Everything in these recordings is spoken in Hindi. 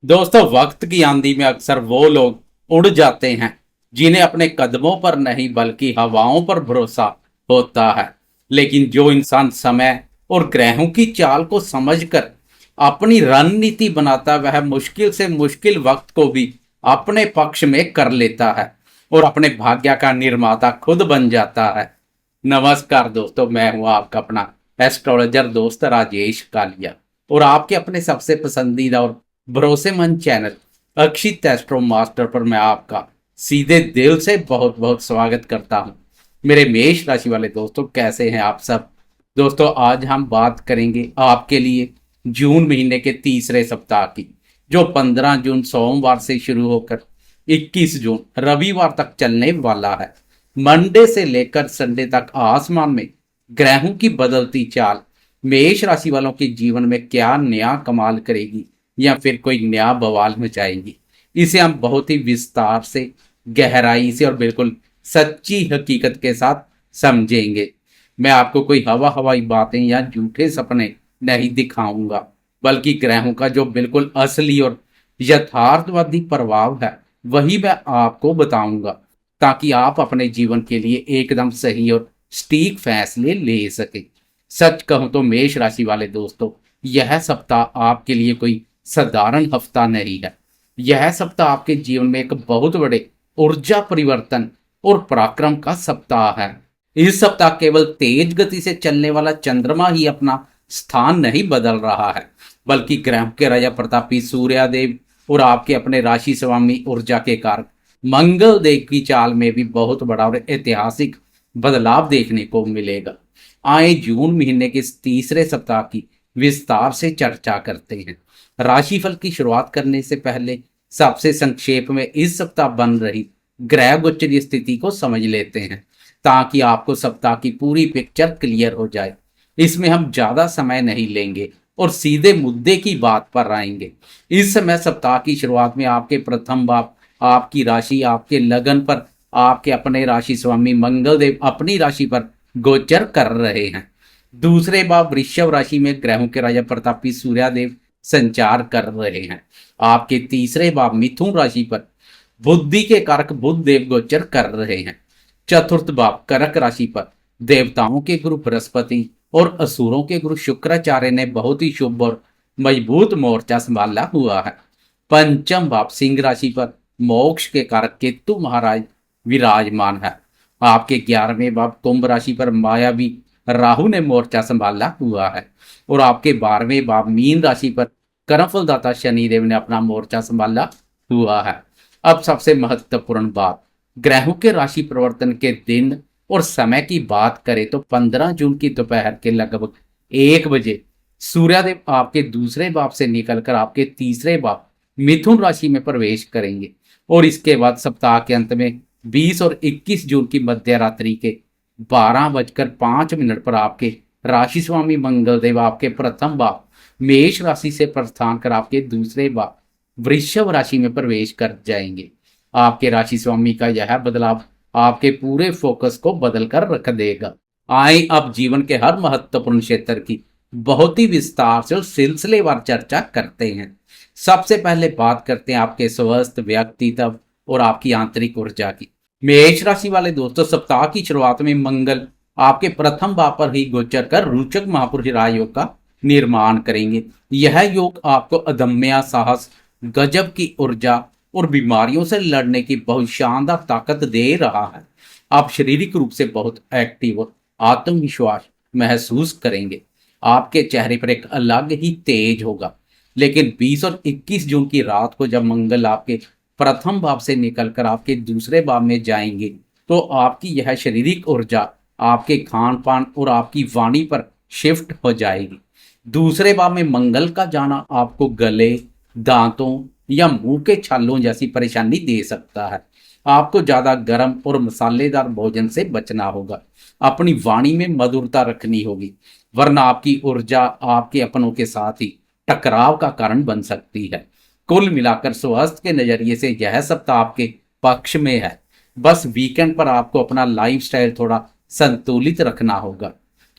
दोस्तों, वक्त की आंधी में अक्सर वो लोग उड़ जाते हैं जिन्हें अपने कदमों पर नहीं बल्कि हवाओं पर भरोसा होता है। लेकिन जो इंसान समय और ग्रहों की चाल को समझकर अपनी रणनीति बनाता है, वह मुश्किल से मुश्किल वक्त को भी अपने पक्ष में कर लेता है और अपने भाग्य का निर्माता खुद बन जाता है। नमस्कार दोस्तों, मैं हूं आपका अपना एस्ट्रोलॉजर दोस्त राजेश कालिया और आपके अपने सबसे पसंदीदा और भरोसेमंद चैनल अक्षित एस्ट्रो मास्टर पर मैं आपका सीधे दिल से बहुत बहुत स्वागत करता हूं। मेरे मेष राशि वाले दोस्तों, कैसे हैं आप सब? दोस्तों, आज हम बात करेंगे आपके लिए जून महीने के तीसरे सप्ताह की, जो 15 जून सोमवार से शुरू होकर 21 जून रविवार तक चलने वाला है। मंडे से लेकर संडे तक आसमान में ग्रहों की बदलती चाल मेष राशि वालों के जीवन में क्या नया कमाल करेगी या फिर कोई नया बवाल मचाएगी, इसे हम बहुत ही विस्तार से, गहराई से और बिल्कुल सच्ची हकीकत के साथ समझेंगे। मैं आपको कोई हवा हवाई बातें या झूठे सपने नहीं दिखाऊंगा, बल्कि ग्रहों का जो बिल्कुल असली और यथार्थवादी प्रभाव है वही मैं आपको बताऊंगा, ताकि आप अपने जीवन के लिए एकदम सही और सटीक फैसले ले सके। सच कहूं तो मेष राशि वाले दोस्तों, यह सप्ताह आपके लिए कोई साधारण हफ्ता नहीं है। यह सप्ताह आपके जीवन में एक बहुत बड़े ऊर्जा परिवर्तन और पराक्रम का सप्ताह है। इस सप्ताह केवल तेज गति से चलने वाला चंद्रमा ही अपना स्थान नहीं बदल रहा है, बल्कि ग्रह के राजा प्रतापी सूर्यदेव और आपके अपने राशि स्वामी ऊर्जा के कारक मंगल देव की चाल में भी बहुत बड़ा और ऐतिहासिक बदलाव देखने को मिलेगा। आए जून महीने के इस तीसरे सप्ताह की विस्तार से चर्चा करते हैं। राशिफल की शुरुआत करने से पहले सबसे संक्षेप में इस सप्ताह बन रही ग्रह गोचर स्थिति को समझ लेते हैं, ताकि आपको सप्ताह की पूरी पिक्चर क्लियर हो जाए। इसमें हम ज्यादा समय नहीं लेंगे और सीधे मुद्दे की बात पर आएंगे। इस समय सप्ताह की शुरुआत में आपके प्रथम भाव, आपकी राशि, आपके लगन पर आपके अपने राशि स्वामी मंगल देव अपनी राशि पर गोचर कर रहे हैं। दूसरे भाव वृषभ राशि में ग्रहों के राजा प्रतापी सूर्यदेव संचार कर रहे हैं। आपके तीसरे भाव मिथुन राशि पर बुद्धि के कारक बुध देव गोचर कर रहे हैं। चतुर्थ भाव कर्क राशि पर देवताओं के गुरु बृहस्पति और असुरों के गुरु शुक्राचार्य ने बहुत ही शुभ और मजबूत मोर्चा संभाला हुआ है। पंचम भाव सिंह राशि पर मोक्ष के कारक केतु महाराज विराजमान है। आपके 11वें भाव कुंभ राशि पर मायावी राहु ने मोर्चा संभाला हुआ है और आपके 12वें भाव मीन राशि पर कर्मफलदाता शनिदेव ने अपना मोर्चा संभाला हुआ है। अब सबसे महत्वपूर्ण बात, ग्रहों के राशि परिवर्तन के दिन और समय की बात करें तो 15 जून की दोपहर के लगभग 1 बजे सूर्यदेव आपके दूसरे भाव से निकलकर आपके तीसरे भाव मिथुन राशि में प्रवेश करेंगे और इसके बाद सप्ताह के अंत में 20 और 21 जून की मध्य रात्रि के 12:05 पर आपके राशि स्वामी मंगल देव आपके प्रथम भाव मेष राशि से प्रस्थान कर आपके दूसरे भाव वृषभ राशि में प्रवेश कर जाएंगे। आपके राशि स्वामी का यह बदलाव आपके पूरे फोकस को बदल कर रख देगा। आए अब जीवन के हर महत्वपूर्ण क्षेत्र की बहुत ही विस्तार से और सिलसिलेवार चर्चा करते हैं। सबसे पहले बात करते हैं आपके स्वस्थ व्यक्तित्व और आपकी आंतरिक ऊर्जा की। मेष राशि वाले दोस्तों, सप्ताह की शुरुआत में मंगल आपके प्रथम भाव पर ही गोचर कर रोचक महापुरुष राजयोग का निर्माण करेंगे। यह योग आपको अदम्य साहस, गजब की ऊर्जा और बीमारियों से लड़ने की बहुत शानदार ताकत दे रहा है। आप शारीरिक रूप से बहुत एक्टिव और आत्मविश्वास महसूस करेंगे। आपके चेहरे पर एक अलग ही तेज होगा। लेकिन 20 और 21 जून की रात को जब मंगल आपके प्रथम भाव से निकलकर आपके दूसरे भाव में जाएंगे, तो आपकी यह शारीरिक ऊर्जा आपके खान पान और आपकी वाणी पर शिफ्ट हो जाएगी। दूसरे भाव में मंगल का जाना आपको गले, दांतों या मुंह के छालों जैसी परेशानी दे सकता है। आपको ज्यादा गर्म और मसालेदार भोजन से बचना होगा। अपनी वाणी में मधुरता रखनी होगी, वरना आपकी ऊर्जा आपके अपनों के साथ ही टकराव का कारण बन सकती है। कुल मिलाकर स्वास्थ्य के नजरिए से यह सप्ताह आपके पक्ष में है। बस वीकेंड पर आपको अपना लाइफस्टाइल थोड़ा संतुलित रखना होगा।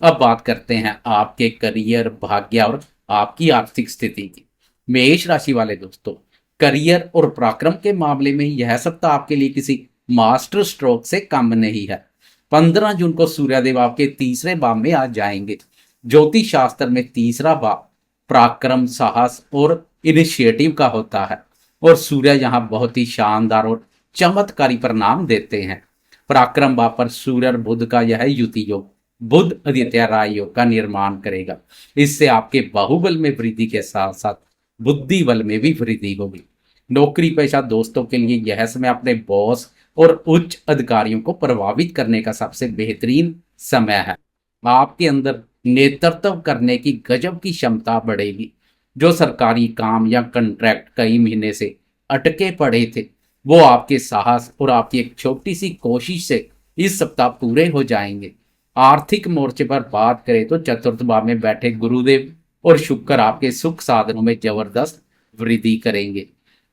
अब बात करते हैं आपके करियर, भाग्य और आपकी आर्थिक स्थिति की। मेष राशि वाले दोस्तों, करियर और पराक्रम के मामले में यह सप्ताह आपके लिए किसी मास्टर स्ट्रोक से कम नहीं है। 15 जून को सूर्यदेव आपके तीसरे भाव में आ जाएंगे। ज्योतिष शास्त्र में तीसरा भाव पराक्रम, साहस और इनिशिएटिव का होता है और सूर्य यहाँ बहुत ही शानदार और चमत्कारी परिणाम देते हैं। पराक्रम भाव पर सूर्य और बुध का यह युति योग बुध आदित्य राय योग का निर्माण करेगा। इससे आपके बाहुबल में वृद्धि के साथ साथ बुद्धि बल में भी वृद्धि होगी। नौकरी पेशा दोस्तों के लिए यह समय अपने बॉस और उच्च अधिकारियों को प्रभावित करने का सबसे बेहतरीन समय है। आपके अंदर नेतृत्व करने की गजब की क्षमता बढ़ेगी। जो सरकारी काम या कॉन्ट्रैक्ट कई महीने से अटके पड़े थे, वो आपके साहस और आपकी एक छोटी सी कोशिश से इस सप्ताह पूरे हो जाएंगे। आर्थिक मोर्चे पर बात करें तो चतुर्थ भाव में बैठे गुरुदेव और शुक्र आपके सुख साधनों में जबरदस्त वृद्धि करेंगे।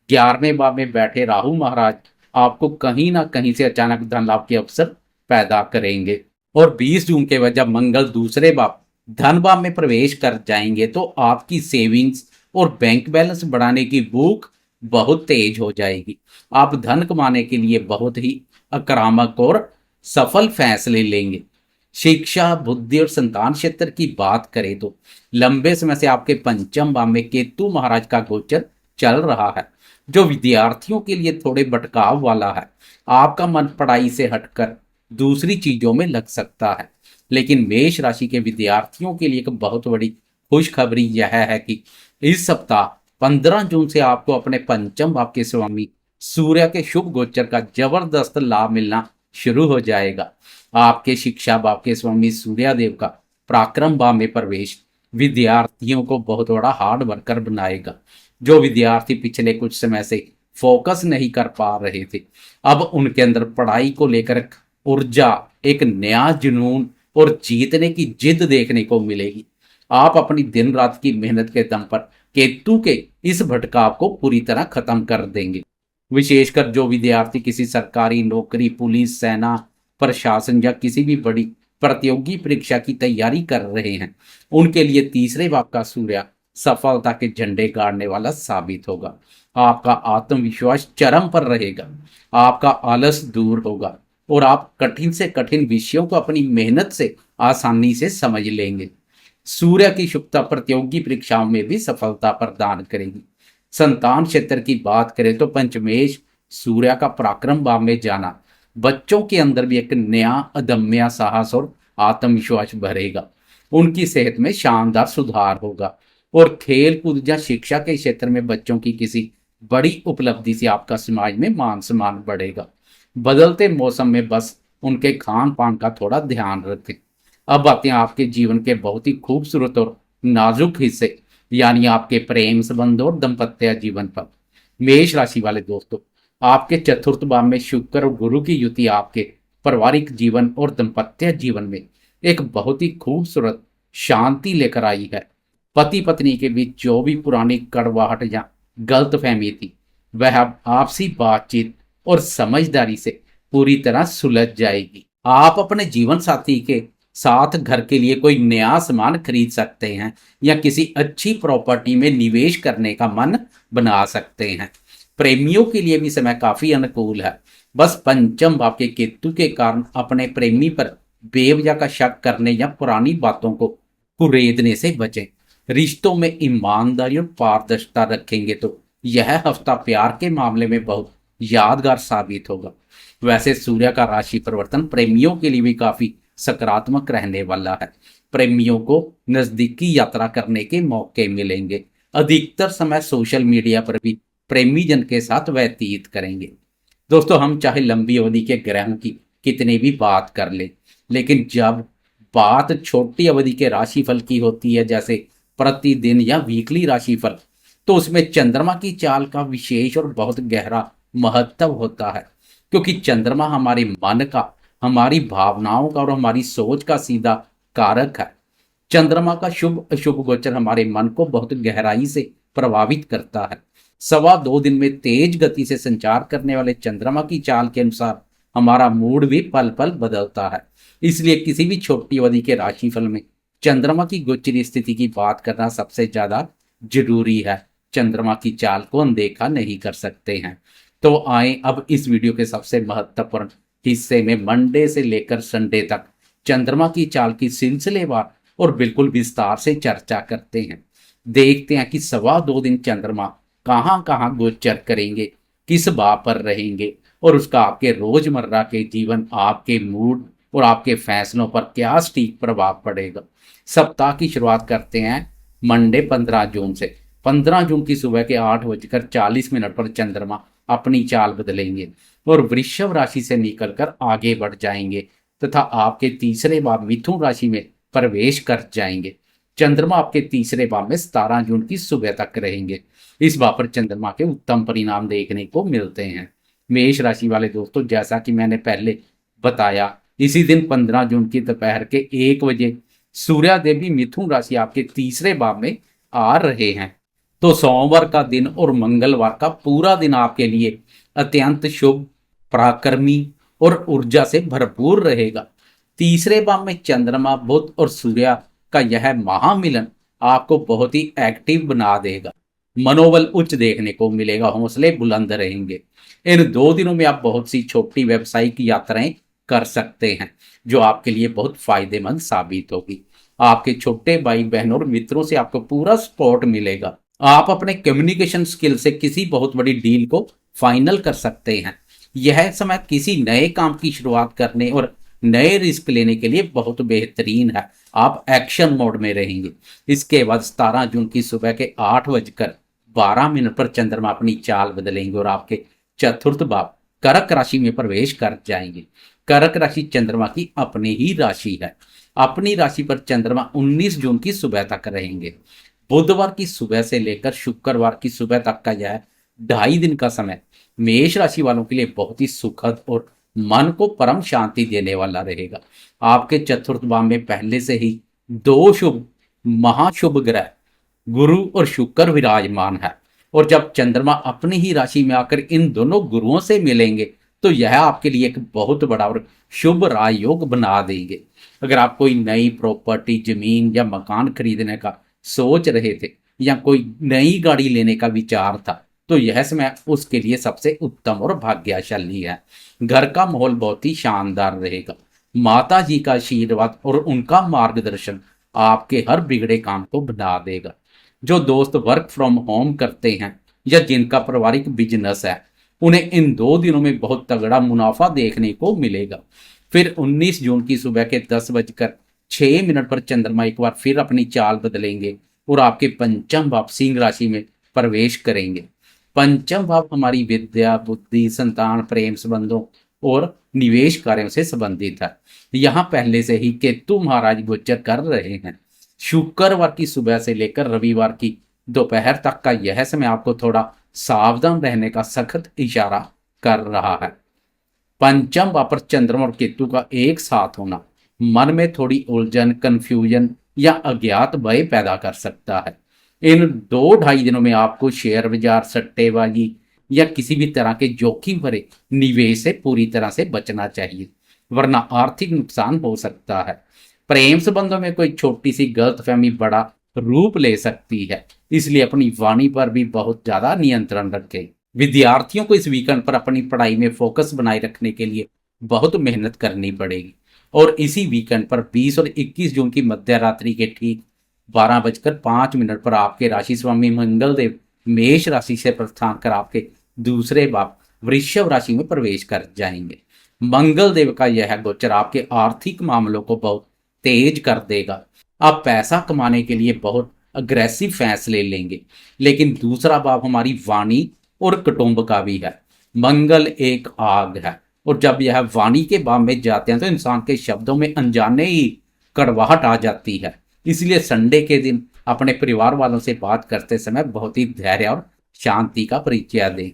11वें भाव में बैठे राहु महाराज आपको कहीं ना कहीं से अचानक धन लाभ के अवसर पैदा करेंगे और 20 जून के बाद जब मंगल दूसरे भाव धन भाव में प्रवेश कर जाएंगे तो आपकी सेविंग्स और बैंक बैलेंस बढ़ाने की भूख बहुत तेज हो जाएगी। आप धन कमाने के लिए बहुत ही आक्रामक और सफल फैसले लेंगे। शिक्षा, बुद्धि और संतान क्षेत्र की बात करें तो लंबे समय से आपके पंचम भाव में केतु महाराज का गोचर चल रहा है, जो विद्यार्थियों के लिए थोड़े भटकाव वाला है। आपका मन पढ़ाई से हटकर दूसरी चीजों में लग सकता है, लेकिन मेष राशि के विद्यार्थियों के लिए एक बहुत बड़ी खुशखबरी यह है कि इस सप्ताह 15 जून से आपको अपने पंचम भाव के स्वामी सूर्य के शुभ गोचर का जबरदस्त लाभ मिलना शुरू हो जाएगा। आपके शिक्षा भाव के स्वामी सूर्यदेव का पराक्रम भाव में प्रवेश विद्यार्थियों को बहुत बड़ा हार्ड वर्कर बनाएगा। जो विद्यार्थी पिछले कुछ समय से फोकस नहीं कर पा रहे थे, अब उनके अंदर पढ़ाई को लेकर ऊर्जा, एक नया जुनून और जीतने की जिद देखने को मिलेगी। आप अपनी दिन रात की मेहनत के दम पर केतु के इस भटकाव को पूरी तरह खत्म कर देंगे। विशेषकर जो विद्यार्थी किसी सरकारी नौकरी, पुलिस, सेना, प्रशासन या किसी भी बड़ी प्रतियोगी परीक्षा की तैयारी कर रहे हैं, उनके लिए तीसरे भाव का सूर्य सफलता के झंडे गाड़ने वाला साबित होगा। आपका आत्मविश्वास चरम पर रहेगा, आपका आलस दूर होगा और आप कठिन से कठिन विषयों को अपनी मेहनत से आसानी से समझ लेंगे। सूर्य की शुभता प्रतियोगी परीक्षाओं में भी सफलता प्रदान करेगी। संतान क्षेत्र की बात करें तो पंचमेश सूर्य का पराक्रम भाव में जाना बच्चों के अंदर भी एक नया अदम्य साहस और आत्मविश्वास भरेगा। उनकी सेहत में शानदार सुधार होगा और खेल कूद या शिक्षा के क्षेत्र में बच्चों की किसी बड़ी उपलब्धि से आपका समाज में मान सम्मान बढ़ेगा। बदलते मौसम में बस उनके खान पान का थोड़ा ध्यान रखें। अब आते हैं आपके जीवन के बहुत ही खूबसूरत और नाजुक हिस्से, यानी आपके प्रेम संबंध और दाम्पत्य जीवन पर। मेष राशि वाले दोस्तों, आपके चतुर्थ भाव में शुक्र और गुरु की युति आपके पारिवारिक जीवन और दाम्पत्य जीवन में एक बहुत ही खूबसूरत शांति लेकर आई है। पति पत्नी के बीच जो भी पुरानी कड़वाहट या गलतफहमी थी, वह अब आपसी बातचीत और समझदारी से पूरी तरह सुलझ जाएगी। आप अपने जीवन साथी के साथ घर के लिए कोई नया सामान खरीद सकते हैं या किसी अच्छी प्रॉपर्टी में निवेश करने का मन बना सकते हैं। प्रेमियों के लिए भी समय काफी अनुकूल है। बस पंचम भाव के केतु के कारण अपने प्रेमी पर बेवजह का शक करने या पुरानी बातों को कुरेदने से बचें। रिश्तों में ईमानदारी और पारदर्शिता रखेंगे तो यह हफ्ता प्यार के मामले में बहुत यादगार साबित होगा। वैसे सूर्य का राशि परिवर्तन प्रेमियों के लिए भी काफी सकारात्मक रहने वाला है। प्रेमियों को नजदीकी यात्रा करने के मौके मिलेंगे। अधिकतर समय सोशल मीडिया पर भी प्रेमी जन के साथ व्यतीत करेंगे। दोस्तों, हम चाहे लंबी अवधि के ग्रहों की कितनी भी बात कर लें, लेकिन जब बात छोटी अवधि के राशिफल की होती है, जैसे प्रतिदिन या वीकली राशिफल, तो उसमें चंद्रमा की चाल का विशेष और बहुत गहरा महत्व होता है, क्योंकि चंद्रमा हमारे मन का, हमारी भावनाओं का और हमारी सोच का सीधा कारक है। चंद्रमा का शुभ अशुभ गोचर हमारे मन को बहुत गहराई से प्रभावित करता है। 2.25 दिन में तेज गति से संचार करने वाले चंद्रमा की चाल के अनुसार हमारा मूड भी पल पल बदलता है। इसलिए किसी भी छोटी अवधि के राशिफल में चंद्रमा की गोचरीय स्थिति की बात करना सबसे ज्यादा जरूरी है। चंद्रमा की चाल को अनदेखा नहीं कर सकते हैं। तो आए अब इस वीडियो के सबसे महत्वपूर्ण हिस्से में मंडे से लेकर संडे तक चंद्रमा की चाल की सिलसिलेवार और बिल्कुल विस्तार से चर्चा करते हैं। देखते हैं कि 2.25 दिन चंद्रमा कहाँ कहाँ गोचर करेंगे, किस भाव पर रहेंगे और उसका आपके रोजमर्रा के जीवन, आपके मूड और आपके फैसलों पर क्या सटीक प्रभाव पड़ेगा। सप्ताह की शुरुआत करते हैं मंडे 15 जून से। 15 जून की सुबह के 8:40 पर चंद्रमा अपनी चाल बदलेंगे और वृषभ राशि से निकलकर आगे बढ़ जाएंगे तथा आपके तीसरे भाव मिथुन राशि में प्रवेश कर जाएंगे। चंद्रमा आपके तीसरे भाव में 17 जून की सुबह तक रहेंगे। इस भाव पर चंद्रमा के उत्तम परिणाम देखने को मिलते हैं। मेष राशि वाले दोस्तों, जैसा कि मैंने पहले बताया, इसी दिन 15 जून की दोपहर के 1 बजे सूर्यदेव भी मिथुन राशि आपके तीसरे भाव में आ रहे हैं। तो सोमवार का दिन और मंगलवार का पूरा दिन आपके लिए अत्यंत शुभ, पराक्रमी और ऊर्जा से भरपूर रहेगा। तीसरे भाव में चंद्रमा, बुध और सूर्य का यह महामिलन आपको बहुत ही एक्टिव बना देगा। मनोबल उच्च देखने को मिलेगा, हौसले बुलंद रहेंगे। इन 2 दिनों में आप बहुत सी छोटी व्यावसायिक यात्राएं कर सकते हैं जो आपके लिए बहुत फायदेमंद साबित होगी। आपके छोटे भाई बहनों और मित्रों से आपको पूरा सपोर्ट मिलेगा। आप अपने कम्युनिकेशन स्किल से किसी बहुत बड़ी डील को फाइनल कर सकते हैं। यह समय किसी नए काम की शुरुआत करने और नए रिस्क लेने के लिए बहुत बेहतरीन है। आप एक्शन मोड में रहेंगे। इसके बाद 17 जून की सुबह के 8:12 पर चंद्रमा अपनी चाल बदलेंगे और आपके चतुर्थ भाव कर्क राशि में प्रवेश कर जाएंगे। कर्क राशि चंद्रमा की अपनी ही राशि है। अपनी राशि पर चंद्रमा 19 जून की सुबह तक रहेंगे। बुधवार की सुबह से लेकर शुक्रवार की सुबह तक का यह 2.5 दिन का समय मेष राशि वालों के लिए बहुत ही सुखद और मन को परम शांति देने वाला रहेगा। आपके चतुर्थ भाव में पहले से ही 2 शुभ महाशुभ ग्रह गुरु और शुक्र विराजमान है और जब चंद्रमा अपनी ही राशि में आकर इन दोनों गुरुओं से मिलेंगे तो यह आपके लिए एक बहुत बड़ा और शुभ राजयोग बना देंगे। अगर आप कोई नई प्रॉपर्टी, जमीन या मकान खरीदने का सोच रहे थे या कोई नई गाड़ी लेने का विचार था तो यह समय उसके लिए सबसे उत्तम और भाग्यशाली है। घर का माहौल बहुत ही शानदार रहेगा। माता जी का आशीर्वाद और उनका मार्गदर्शन आपके हर बिगड़े काम को बना देगा। जो दोस्त वर्क फ्रॉम होम करते हैं या जिनका पारिवारिक बिजनेस है उन्हें इन 2 दिनों में बहुत तगड़ा मुनाफा देखने को मिलेगा। फिर 19 जून की सुबह के 10:06 पर चंद्रमा एक बार फिर अपनी चाल बदलेंगे और आपके पंचम भाव सिंह राशि में प्रवेश करेंगे। पंचम भाव हमारी विद्या, बुद्धि, संतान, प्रेम संबंधों और निवेश कार्यों से संबंधित है। यहाँ पहले से ही केतु महाराज गोचर कर रहे हैं। शुक्रवार की सुबह से लेकर रविवार की दोपहर तक का यह समय आपको थोड़ा सावधान रहने का सख्त इशारा कर रहा है। पंचम भाव पर चंद्रमा और केतु का एक साथ होना मन में थोड़ी उलझन, कंफ्यूजन या अज्ञात भय पैदा कर सकता है। इन 2-2.5 दिनों में आपको शेयर बाजार, सट्टेबाजी या किसी भी तरह के जोखिम भरे निवेश से पूरी तरह से बचना चाहिए, वरना आर्थिक नुकसान हो सकता है। प्रेम संबंधों में कोई छोटी सी गलतफहमी बड़ा रूप ले सकती है, इसलिए अपनी वाणी पर भी बहुत ज्यादा नियंत्रण रखें। विद्यार्थियों को इस वीकेंड पर अपनी पढ़ाई में फोकस बनाए रखने के लिए बहुत मेहनत करनी पड़ेगी और इसी वीकेंड पर 20 और 21 जून की मध्य रात्रि के ठीक 12:05 पर आपके राशि स्वामी मंगल देव मेष राशि से प्रस्थान कर आपके दूसरे भाव वृषभ राशि में प्रवेश कर जाएंगे। मंगल देव का यह गोचर आपके आर्थिक मामलों को बहुत तेज कर देगा। आप पैसा कमाने के लिए बहुत अग्रेसिव फैसले लेंगे, लेकिन दूसरा भाव हमारी वाणी और कुटुंब का भी है। मंगल एक आग है और जब यह वाणी के भाव में जाते हैं तो इंसान के शब्दों में अनजाने ही कड़वाहट आ जाती है। इसलिए संडे के दिन अपने परिवार वालों से बात करते समय बहुत ही धैर्य और शांति का परिचय दें।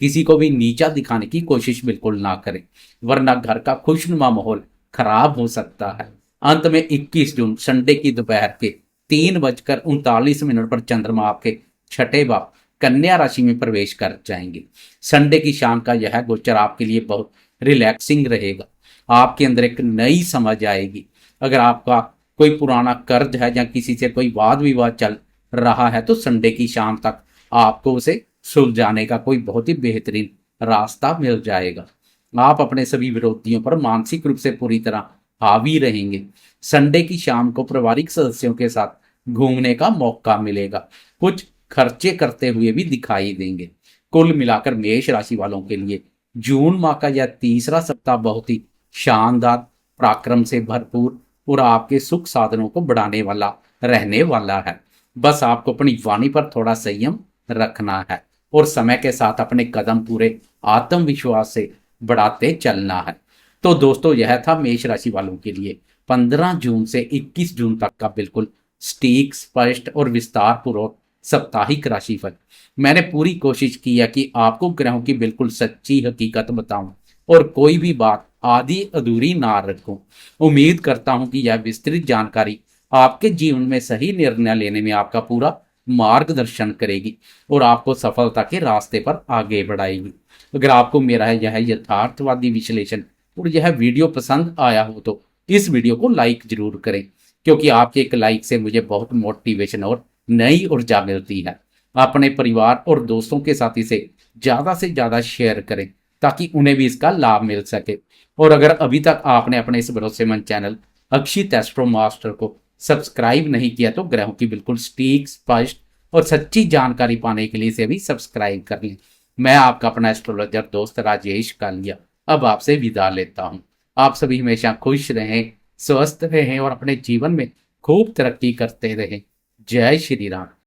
किसी को भी नीचा दिखाने की कोशिश बिल्कुल ना करें, वरना घर का खुशनुमा माहौल खराब हो सकता है। अंत में 21 जून संडे की दोपहर के 3:39 पर चंद्रमा आपके छठे भाव कन्या राशि में प्रवेश कर जाएंगे। संडे की शाम का यह गोचर आपके लिए बहुत रिलैक्सिंग रहेगा। आपके अंदर एक नई समझ आएगी। अगर आपका कोई पुराना कर्ज है या किसी से कोई वाद विवाद चल रहा है तो संडे की शाम तक आपको उसे सुलझाने का कोई बहुत ही बेहतरीन रास्ता मिल जाएगा। आप अपने सभी विरोधियों पर मानसिक रूप से पूरी तरह हावी रहेंगे। संडे की शाम को पारिवारिक सदस्यों के साथ घूमने का मौका मिलेगा। कुछ खर्चे करते हुए भी दिखाई देंगे। कुल मिलाकर मेष राशि वालों के लिए जून माह का यह तीसरा सप्ताह बहुत ही शानदार, पराक्रम से भरपूर और आपके सुख साधनों को बढ़ाने वाला रहने वाला है। बस आपको अपनी वाणी पर थोड़ा संयम रखना है और समय के साथ अपने कदम पूरे आत्मविश्वास से बढ़ाते चलना है। तो दोस्तों, यह था मेष राशि वालों के लिए 15 जून से 21 जून तक का बिल्कुल सटीक, स्पष्ट और विस्तार पूर्वक साप्ताहिक राशिफल। मैंने पूरी कोशिश की है कि आपको ग्रहों की बिल्कुल सच्ची हकीकत बताऊं और कोई भी बात आधी अधूरी ना रखूं। उम्मीद करता हूं कि यह विस्तृत जानकारी आपके जीवन में सही निर्णय लेने में आपका पूरा मार्गदर्शन करेगी और आपको सफलता के रास्ते पर आगे बढ़ाएगी। अगर आपको मेरा यह यथार्थवादी विश्लेषण और यह वीडियो पसंद आया हो तो इस वीडियो को लाइक जरूर करें, क्योंकि आपके एक लाइक से मुझे बहुत मोटिवेशन और नई ऊर्जा मिलती है। अपने परिवार और दोस्तों के साथ इसे ज़्यादा से ज़्यादा शेयर करें ताकि उन्हें भी इसका लाभ मिल सके। और अगर अभी तक आपने अपने इस भरोसेमंद चैनल अक्षित एस्ट्रो मास्टर को सब्सक्राइब नहीं किया तो ग्रहों की बिल्कुल सटीक, स्पष्ट और सच्ची जानकारी पाने के लिए इसे भी सब्सक्राइब कर लें। मैं आपका अपना एस्ट्रोलॉजर दोस्त राजेश कालिया अब आपसे विदा लेता हूं। आप सभी हमेशा खुश रहें, स्वस्थ रहें और अपने जीवन में खूब तरक्की करते रहें। जय श्री राम।